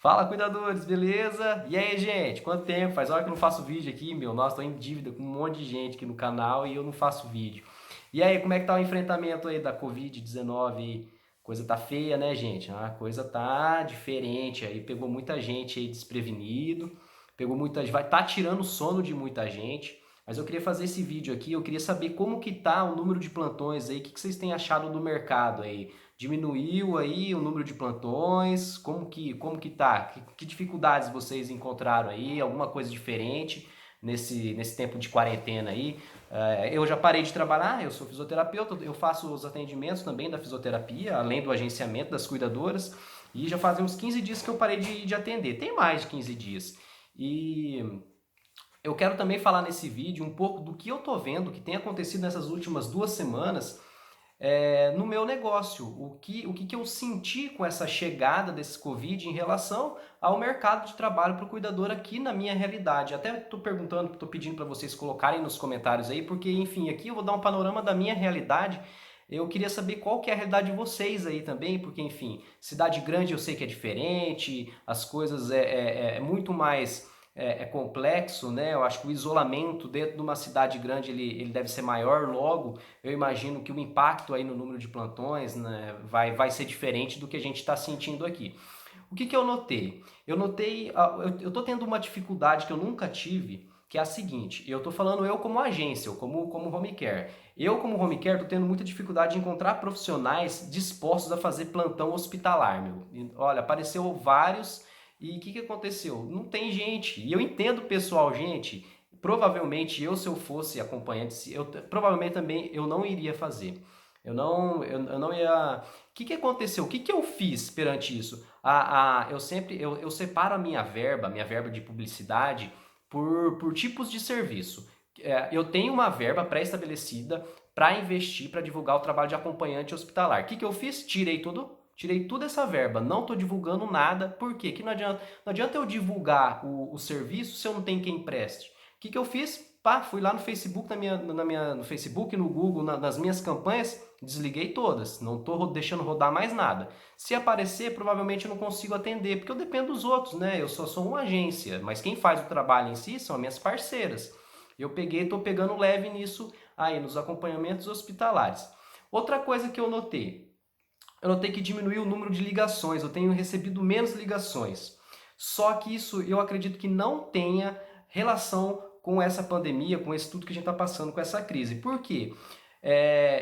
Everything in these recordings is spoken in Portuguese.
Fala, cuidadores, beleza? E aí, gente? Quanto tempo? Faz hora que eu não faço vídeo aqui, meu. Nossa, tô em dívida com um monte de gente aqui no canal e eu não faço vídeo. E aí, como é que tá o enfrentamento aí da Covid-19? Coisa tá feia, né, gente? A coisa tá diferente aí. Pegou muita gente aí desprevenido, pegou muita, vai tá tirando o sono de muita gente. Mas eu queria fazer esse vídeo aqui, eu queria saber como que tá o número de plantões aí, o que que vocês têm achado do mercado aí? Diminuiu aí o número de plantões? Como que tá? Que dificuldades vocês encontraram aí? Alguma coisa diferente nesse tempo de quarentena aí? Eu já parei de trabalhar, eu sou fisioterapeuta, eu faço os atendimentos também da fisioterapia, além do agenciamento das cuidadoras, e já fazem uns 15 dias que eu parei de atender. Tem mais de 15 dias. E eu quero também falar nesse vídeo um pouco do que eu tô vendo, que tem acontecido nessas últimas 2 semanas no meu negócio. O que eu senti com essa chegada desse Covid em relação ao mercado de trabalho para o cuidador aqui na minha realidade. Até estou perguntando, estou pedindo para vocês colocarem nos comentários aí, porque, enfim, aqui eu vou dar um panorama da minha realidade. Eu queria saber qual que é a realidade de vocês aí também, porque, enfim, cidade grande eu sei que é diferente, as coisas é muito mais complexo, né? Eu acho que o isolamento dentro de uma cidade grande ele deve ser maior, logo eu imagino que o impacto aí no número de plantões, né, vai ser diferente do que a gente está sentindo aqui. O que eu notei? Eu notei, eu estou tendo uma dificuldade que eu nunca tive, que é a seguinte, eu estou falando eu como agência, eu como home care. Eu como home care estou tendo muita dificuldade de encontrar profissionais dispostos a fazer plantão hospitalar, meu. E, olha, apareceu vários e o que aconteceu? Não tem gente. E eu entendo o pessoal, gente, provavelmente eu, se eu fosse acompanhante, provavelmente também eu não iria fazer. Eu não ia. O que aconteceu? O que eu fiz perante isso? Eu separo a minha verba de publicidade, por tipos de serviço. Eu tenho uma verba pré-estabelecida para investir, para divulgar o trabalho de acompanhante hospitalar. O que eu fiz? Tirei toda essa verba, não estou divulgando nada, por quê? Que não adianta eu divulgar o serviço se eu não tenho quem preste. O que eu fiz? Pá, fui lá no Facebook, no Facebook, no Google, nas minhas campanhas, desliguei todas. Não estou deixando rodar mais nada. Se aparecer, provavelmente eu não consigo atender, porque eu dependo dos outros, né? Eu só sou uma agência, mas quem faz o trabalho em si são as minhas parceiras. Eu estou pegando leve nisso aí, nos acompanhamentos hospitalares. Outra coisa que eu notei que diminuiu o número de ligações, eu tenho recebido menos ligações. Só que isso eu acredito que não tenha relação com essa pandemia, com esse tudo que a gente está passando, com essa crise. Por quê?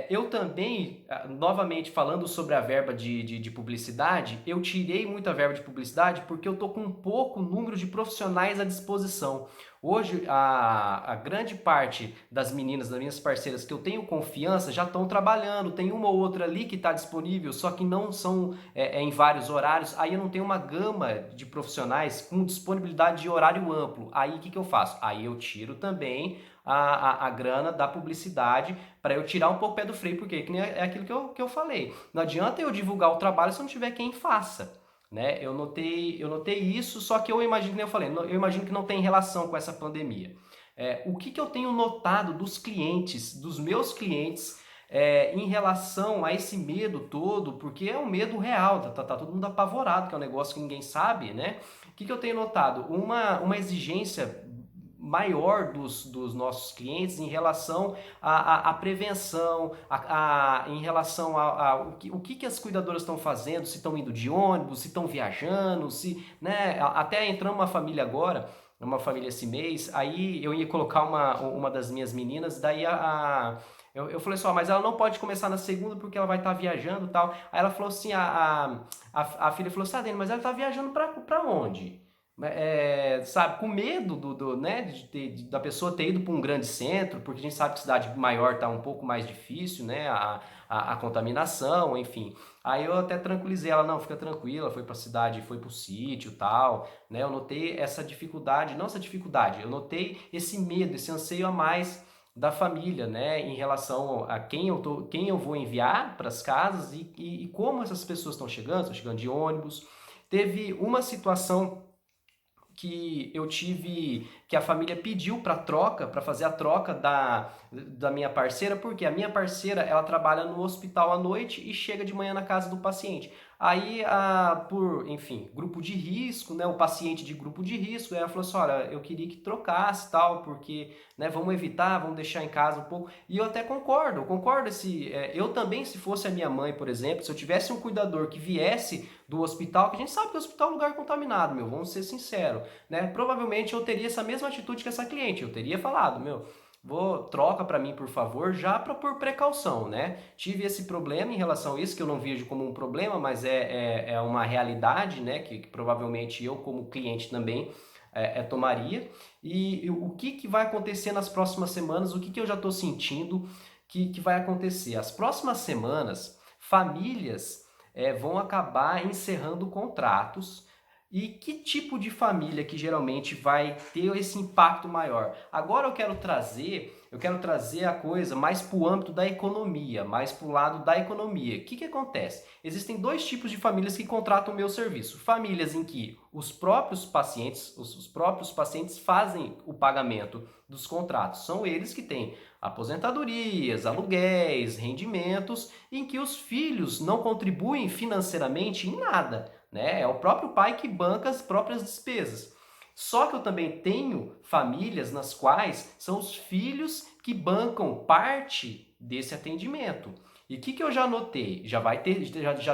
Eu também, novamente falando sobre a verba de publicidade, eu tirei muita verba de publicidade porque eu estou com um pouco número de profissionais à disposição. Hoje, a grande parte das meninas, das minhas parceiras que eu tenho confiança, já estão trabalhando. Tem uma ou outra ali que está disponível, só que não são em vários horários. Aí eu não tenho uma gama de profissionais com disponibilidade de horário amplo. Aí o que eu faço? Aí eu tiro também a grana da publicidade para eu tirar um pouco o pé do freio, porque é aquilo que eu falei. Não adianta eu divulgar o trabalho se não tiver quem faça. Né? Eu notei isso, só que eu imagino, como eu falei, eu imagino que não tem relação com essa pandemia. O que eu tenho notado dos clientes, dos meus clientes, em relação a esse medo todo, porque é um medo real, tá todo mundo apavorado, que é um negócio que ninguém sabe, né? O que eu tenho notado? Uma exigência maior dos nossos clientes em relação à prevenção, em relação o que as cuidadoras estão fazendo, se estão indo de ônibus, se estão viajando, se, né, até entramos uma família agora, uma família esse mês, aí eu ia colocar uma das minhas meninas, daí eu falei assim, ó, mas ela não pode começar na segunda porque ela vai estar viajando e tal. Aí ela falou assim, a filha falou assim, Dani, mas ela está viajando para onde? Sabe, com medo né, da pessoa ter ido para um grande centro, porque a gente sabe que cidade maior está um pouco mais difícil, né, a contaminação, enfim. Aí eu até tranquilizei ela, não, fica tranquila, foi para a cidade, foi para o sítio e tal, né, eu notei essa dificuldade, não essa dificuldade, eu notei esse medo, esse anseio a mais da família, né, em relação a quem eu vou enviar para as casas e como essas pessoas estão chegando de ônibus. Teve uma situação que eu tive, que a família pediu para troca, para fazer a troca da minha parceira, porque a minha parceira, ela trabalha no hospital à noite e chega de manhã na casa do paciente. Aí, enfim, grupo de risco, né, o paciente de grupo de risco, ela falou assim, olha, eu queria que trocasse tal, porque, né, vamos evitar, vamos deixar em casa um pouco. E eu até concordo, eu também, se fosse a minha mãe, por exemplo, se eu tivesse um cuidador que viesse do hospital, que a gente sabe que o hospital é um lugar contaminado, meu, vamos ser sinceros, né, provavelmente eu teria essa mesma atitude que essa cliente, eu teria falado, meu, troca para mim, por favor, já para por precaução, né? Tive esse problema em relação a isso, que eu não vejo como um problema, mas é uma realidade, né? Que provavelmente eu, como cliente também, tomaria. E o que vai acontecer nas próximas semanas, o que eu já estou sentindo que vai acontecer? As próximas semanas, famílias vão acabar encerrando contratos. E que tipo de família que geralmente vai ter esse impacto maior? Agora eu quero trazer a coisa mais para o âmbito da economia, mais para o lado da economia. O que acontece? Existem dois tipos de famílias que contratam o meu serviço. Famílias em que os próprios pacientes fazem o pagamento dos contratos. São eles que têm aposentadorias, aluguéis, rendimentos, em que os filhos não contribuem financeiramente em nada, né? É o próprio pai que banca as próprias despesas. Só que eu também tenho famílias nas quais são os filhos que bancam parte desse atendimento. E o que eu já notei? Já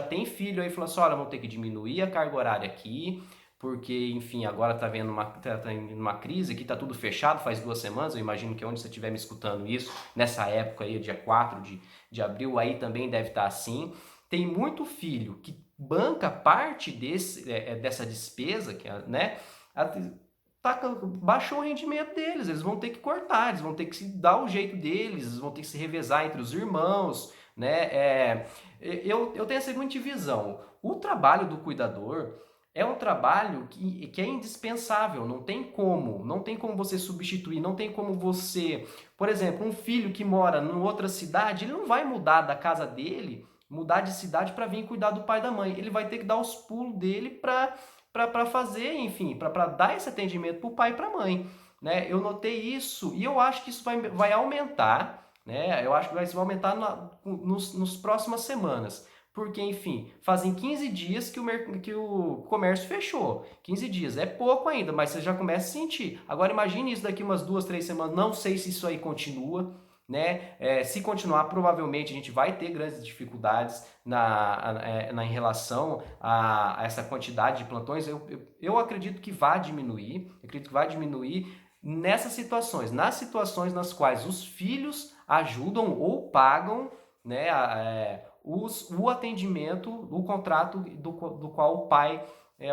tem filho aí falando assim, olha, vamos ter que diminuir a carga horária aqui, porque, enfim, agora tá vendo uma crise, aqui tá tudo fechado, faz 2 semanas, eu imagino que onde você estiver me escutando isso, nessa época aí, dia 4 de abril, aí também deve estar assim. Tem muito filho que banca parte dessa despesa, né? Baixou o rendimento deles, eles vão ter que cortar, eles vão ter que se dar o jeito deles, eles vão ter que se revezar entre os irmãos, né? Eu tenho a seguinte visão: o trabalho do cuidador é um trabalho que é indispensável, não tem como você substituir, não tem como você, por exemplo, um filho que mora em outra cidade, ele não vai mudar da casa dele, mudar de cidade para vir cuidar do pai e da mãe, ele vai ter que dar os pulos dele para fazer, enfim, para dar esse atendimento para o pai e para a mãe, né? Eu notei isso e eu acho que isso vai aumentar, né? Eu acho que vai aumentar nos próximas semanas. Porque, enfim, fazem 15 dias que o comércio fechou. 15 dias é pouco ainda, mas você já começa a sentir. Agora imagine isso daqui umas 2, 3 semanas. Não sei se isso aí continua, né? Se continuar, provavelmente a gente vai ter grandes dificuldades em relação a essa quantidade de plantões. Eu acredito que vai diminuir, nessas situações, nas situações nas quais os filhos ajudam ou pagam, né, o atendimento, o contrato do qual o pai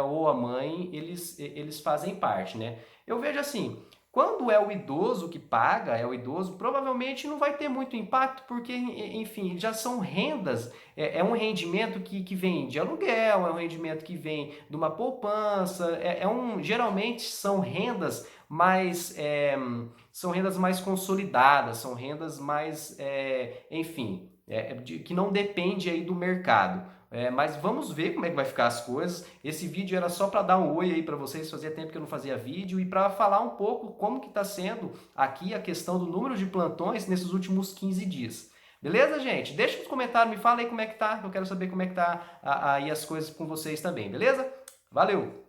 ou a mãe eles fazem parte, né? Eu vejo assim, quando é o idoso que paga, provavelmente não vai ter muito impacto, porque, enfim, já são rendas, é um rendimento que vem de aluguel, é um rendimento que vem de uma poupança, geralmente são rendas mais consolidadas, são rendas mais, enfim, que não depende aí do mercado. Mas vamos ver como é que vai ficar as coisas. Esse vídeo era só para dar um oi aí para vocês, fazia tempo que eu não fazia vídeo, e para falar um pouco como que está sendo aqui a questão do número de plantões nesses últimos 15 dias. Beleza, gente? Deixa nos comentários, me fala aí como é que tá, eu quero saber como é que tá aí as coisas com vocês também, beleza? Valeu!